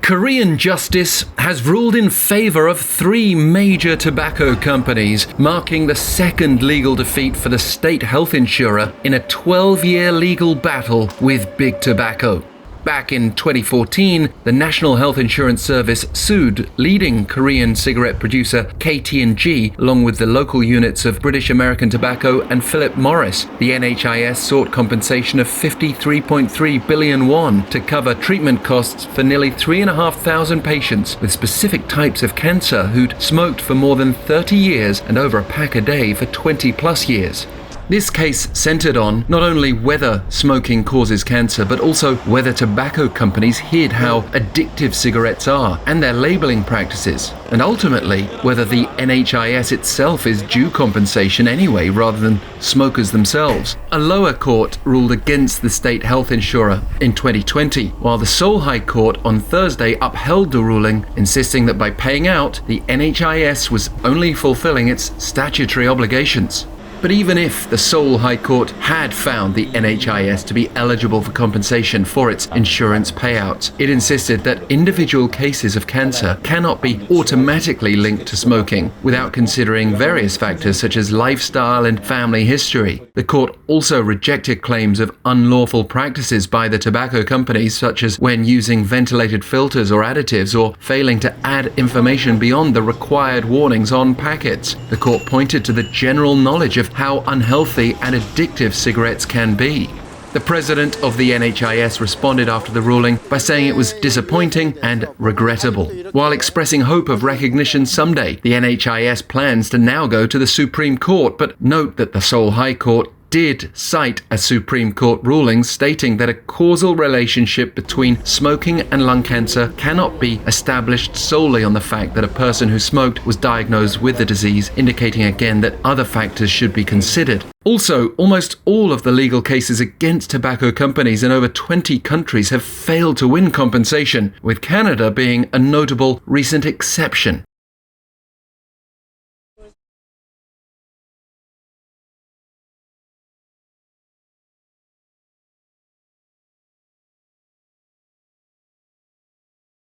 Korean justice has ruled in favor of three major tobacco companies, marking the second legal defeat for the state health insurer in a 12-year legal battle with Big Tobacco. Back in 2014, the National Health Insurance Service sued leading Korean cigarette producer KT&G, along with the local units of British American Tobacco and Philip Morris. The NHIS sought compensation of 53.3 billion won to cover treatment costs for nearly 3,500 patients with specific types of cancer who'd smoked for more than 30 years and over a pack a day for 20 plus years. This case centered on not only whether smoking causes cancer, but also whether tobacco companies hid how addictive cigarettes are and their labeling practices, and ultimately whether the NHIS itself is due compensation anyway rather than smokers themselves. A lower court ruled against the state health insurer in 2020, while the Seoul-High-Court on Thursday upheld the ruling, insisting that by paying out, the NHIS was only fulfilling its statutory obligations. But even if the Seoul-High-Court had found the NHIS to be eligible for compensation for its insurance payouts, it insisted that individual cases of cancer cannot be automatically linked to smoking without considering various factors such as lifestyle and family history. The court also rejected claims of unlawful practices by the tobacco companies, such as when using ventilated filters or additives or failing to add information beyond the required warnings on packets. The court pointed to the general knowledge of how unhealthy and addictive cigarettes can be. The president of the NHIS responded after the ruling by saying it was disappointing and regrettable, while expressing hope of recognition someday. The NHIS plans to now go to the Supreme Court, but note that the Seoul-High-Court did cite a Supreme Court ruling stating that a causal relationship between smoking and lung cancer cannot be established solely on the fact that a person who smoked was diagnosed with the disease, indicating again that other factors should be considered. Also, almost all of the legal cases against tobacco companies in over 20 countries have failed to win compensation, with Canada being a notable recent exception.